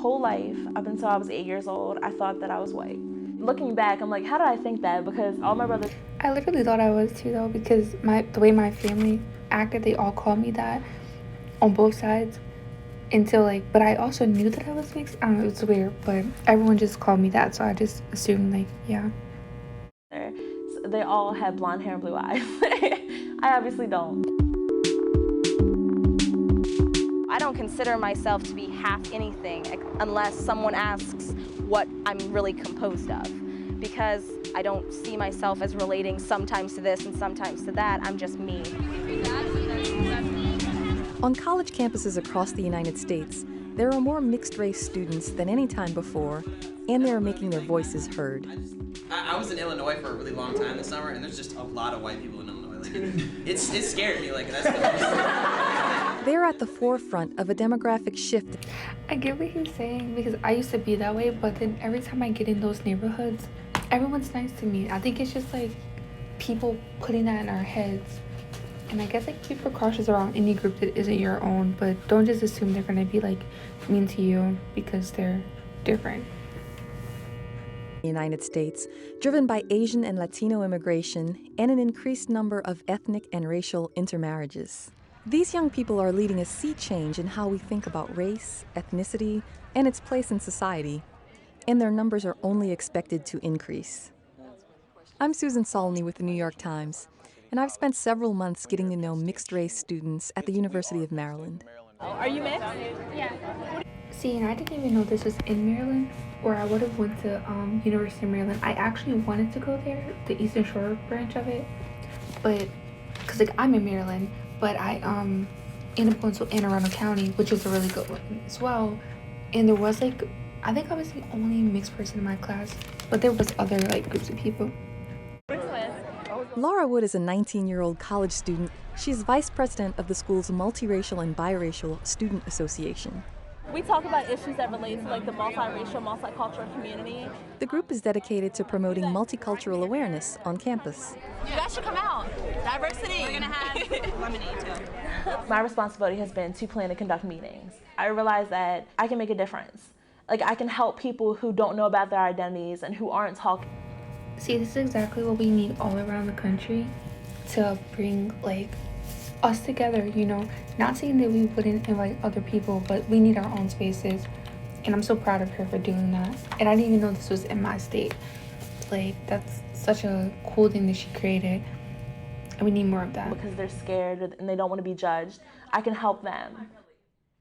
whole life, up until I was 8 years old, I thought that I was white. Looking back, I'm like, how did I think that? Because all my brothers... I literally thought I was too, though, because the way my family acted, they all called me that on both sides. Until but I also knew that I was mixed. I don't know, it's weird, but everyone just called me that, so I just assumed yeah. They all had blonde hair and blue eyes. I obviously don't. I don't consider myself to be half anything unless someone asks what I'm really composed of, because I don't see myself as relating sometimes to this and sometimes to that. I'm just me. On college campuses across the United States, there are more mixed-race students than any time before, and they are making their voices heard. I was in Illinois for a really long time this summer, and there's just a lot of white people in Illinois. It's scared me. That's They're at the forefront of a demographic shift. I get what he's saying, because I used to be that way, but then every time I get in those neighborhoods, everyone's nice to me. I think it's just people putting that in our heads. And I guess be precautious around any group that isn't your own, but don't just assume they're gonna be mean to you because they're different. The United States, driven by Asian and Latino immigration and an increased number of ethnic and racial intermarriages. These young people are leading a sea change in how we think about race, ethnicity, and its place in society, and their numbers are only expected to increase. I'm Susan Solney with the New York Times, and I've spent several months getting to know mixed-race students at the University of Maryland. Are you mixed? Yeah. See, and I didn't even know this was in Maryland, or I would have went to University of Maryland. I actually wanted to go there, the Eastern Shore branch of it, but because I'm in Maryland, but I ended up going to Anne Arundel County, which is a really good one as well. And there was I think I was the only mixed person in my class, but there was other groups of people. Laura Wood is a 19-year-old college student. She's vice president of the school's Multiracial and Biracial Student Association. We talk about issues that relate to the multiracial, multicultural community. The group is dedicated to promoting multicultural awareness on campus. You guys should come out. Diversity. We're gonna have lemonade too. My responsibility has been to plan and conduct meetings. I realize that I can make a difference. I can help people who don't know about their identities and who aren't talking. See, this is exactly what we need all around the country to bring us together, not saying that we wouldn't invite other people, but we need our own spaces, and I'm so proud of her for doing that. And I didn't even know this was in my state. That's such a cool thing that she created, and we need more of that. Because they're scared and they don't want to be judged, I can help them.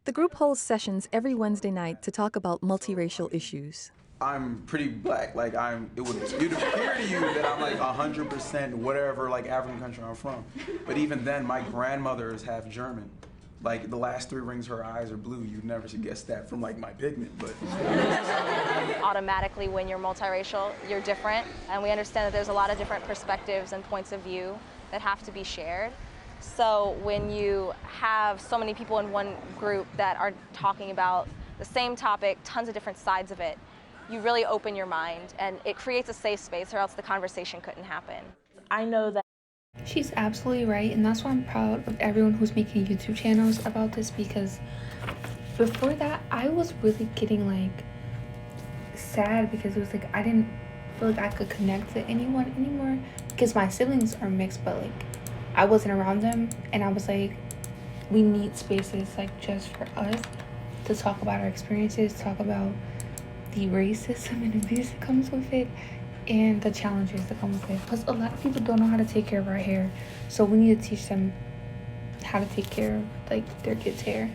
The group holds sessions every Wednesday night to talk about multiracial issues. I'm pretty black. It would appear to you that I'm 100% whatever African country I'm from. But even then, my grandmother is half German. The last 3 rings, her eyes are blue. You'd never guess that from my pigment, but. Automatically, when you're multiracial, you're different, and we understand that there's a lot of different perspectives and points of view that have to be shared. So when you have so many people in one group that are talking about the same topic, tons of different sides of it, you really open your mind, and it creates a safe space, or else the conversation couldn't happen. I know that she's absolutely right, and that's why I'm proud of everyone who's making YouTube channels about this, because before that, I was really getting sad, because it was I didn't feel I could connect to anyone anymore, because my siblings are mixed, but I wasn't around them, and I was we need spaces just for us to talk about our experiences, talk about the racism and abuse that comes with it, and the challenges that come with it. Because a lot of people don't know how to take care of our hair, so we need to teach them how to take care of their kids' hair.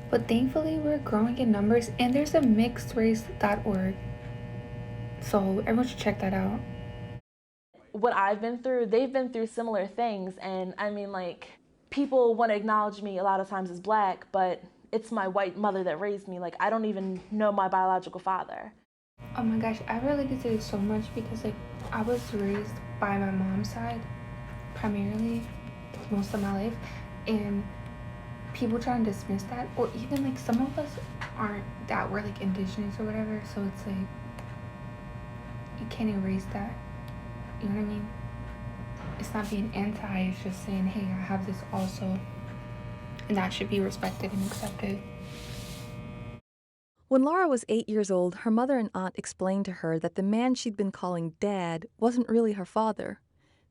But thankfully, we're growing in numbers, and there's a mixedrace.org, so everyone should check that out. What I've been through, they've been through similar things, and people want to acknowledge me a lot of times as black, but it's my white mother that raised me. I don't even know my biological father. Oh my gosh, I related to this so much, because I was raised by my mom's side primarily most of my life, and people try to dismiss that, or even some of us aren't that we're indigenous or whatever, so it's you can't erase that, you know what I mean? It's not being anti, it's just saying, hey, I have this also, and that should be respected and accepted. When Laura was 8 years old, her mother and aunt explained to her that the man she'd been calling Dad wasn't really her father.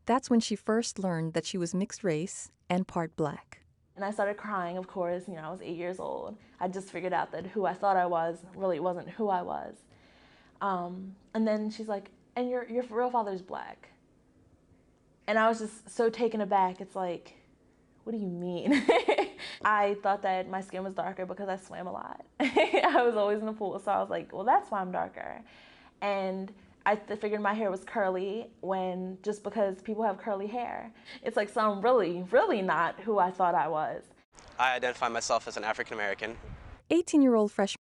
That's when she first learned that she was mixed race and part black. And I started crying, of course. I was 8 years old. I just figured out that who I thought I was really wasn't who I was. And then she's like, and your real father's black. And I was just so taken aback. It's like, what do you mean? I thought that my skin was darker because I swam a lot. I was always in the pool, so I was like, well, that's why I'm darker. And I figured my hair was curly when just because people have curly hair. It's like, so I'm really, really not who I thought I was. I identify myself as an African American. 18-year-old freshman.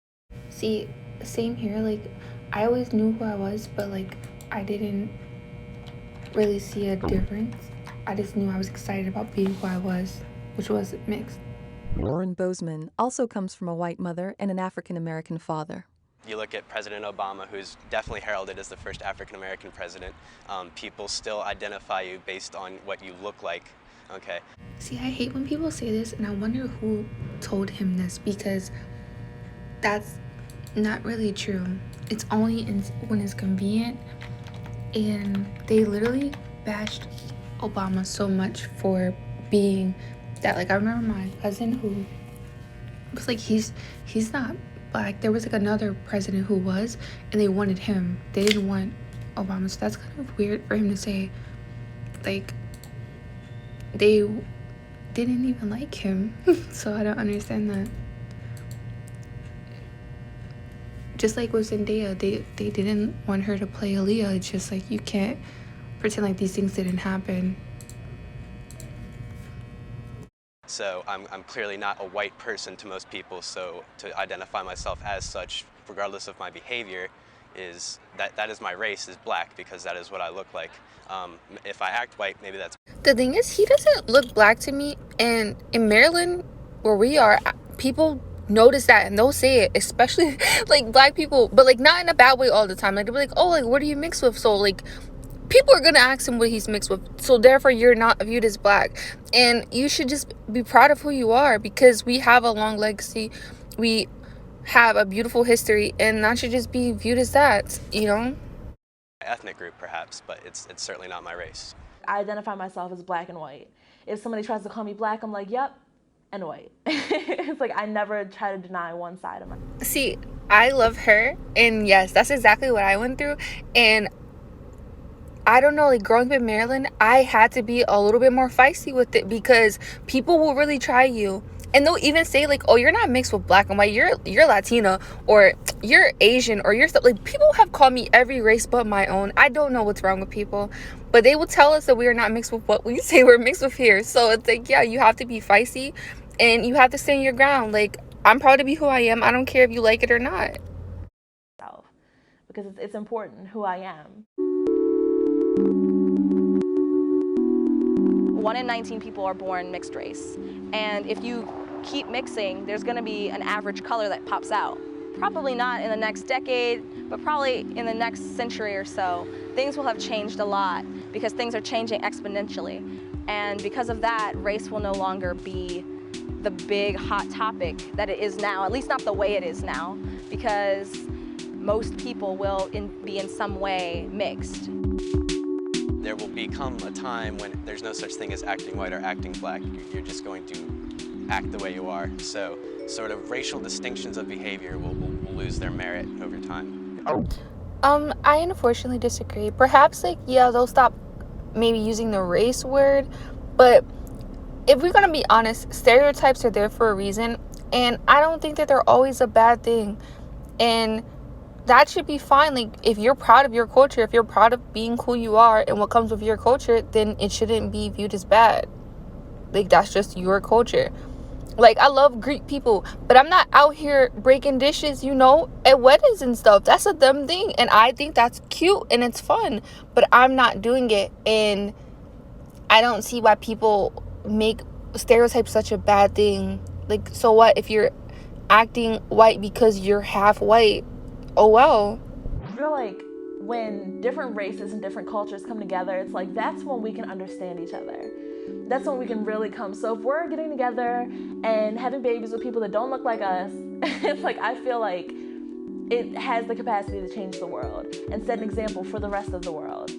See, same here. Like, I always knew who I was, but like, I didn't really see a difference. I just knew I was excited about being who I was, which was mixed. Lauren Bozeman also comes from a white mother and an African-American father. You look at President Obama, who's definitely heralded as the first African-American president. People still identify you based on what you look like, okay? See, I hate when people say this, and I wonder who told him this, because that's not really true. It's only when it's convenient, and they literally bashed Obama so much for being that. Like, I remember my cousin who was like, he's not black. There was like another president who was, and they wanted him. They didn't want Obama. So that's kind of weird for him to say. Like, they didn't even like him. So I don't understand that. Just like with Zendaya, they didn't want her to play Aaliyah. It's just like, you can't pretend like these things didn't happen. So I'm clearly not a white person to most people, so to identify myself as such, regardless of my behavior, is that is my race, is black, because that is what I look like. If I act white, maybe that's... The thing is, he doesn't look black to me, and in Maryland, where we are, people notice that, and they'll say it, especially like black people, but like not in a bad way all the time. Like, they'll be like, oh, like, what are you mixed with? So like, people are gonna ask him what he's mixed with, so therefore you're not viewed as black. And you should just be proud of who you are, because we have a long legacy, we have a beautiful history, and that should just be viewed as that, ethnic group perhaps, but it's certainly not my race. I identify myself as black and white. If somebody tries to call me black, I'm like, yep, and white. It's like, I never try to deny one side of myself. See, I love her, and yes, that's exactly what I went through. And I don't know, like, growing up in Maryland, I had to be a little bit more feisty with it, because people will really try you. And they'll even say, like, oh, you're not mixed with black and white, you're Latina, or you're Asian, or you're stuff. Like, people have called me every race but my own. I don't know what's wrong with people, but they will tell us that we are not mixed with what we say we're mixed with here. So it's like, yeah, you have to be feisty, and you have to stand your ground. Like, I'm proud to be who I am. I don't care if you like it or not. Because it's important who I am. 1 in 19 people are born mixed race. And if you keep mixing, there's gonna be an average color that pops out. Probably not in the next decade, but probably in the next century or so. Things will have changed a lot, because things are changing exponentially. And because of that, race will no longer be the big hot topic that it is now, at least not the way it is now, because most people will be in some way mixed. There will become a time when there's no such thing as acting white or acting black. You're just going to act the way you are. So sort of racial distinctions of behavior will lose their merit over time. I unfortunately disagree. Perhaps, like, yeah, they'll stop maybe using the race word, but if we're gonna be honest, stereotypes are there for a reason, and I don't think that they're always a bad thing, and that should be fine. Like, if you're proud of your culture, if you're proud of being who you are and what comes with your culture, then it shouldn't be viewed as bad. Like, that's just your culture. Like, I love Greek people, but I'm not out here breaking dishes, at weddings and stuff. That's a dumb thing, and I think that's cute and it's fun, but I'm not doing it. And I don't see why people make stereotypes such a bad thing. Like, so what if you're acting white because you're half white? Oh well. I feel like when different races and different cultures come together, it's like, that's when we can understand each other. That's when we can really come. So if we're getting together and having babies with people that don't look like us, it's like, I feel like it has the capacity to change the world and set an example for the rest of the world.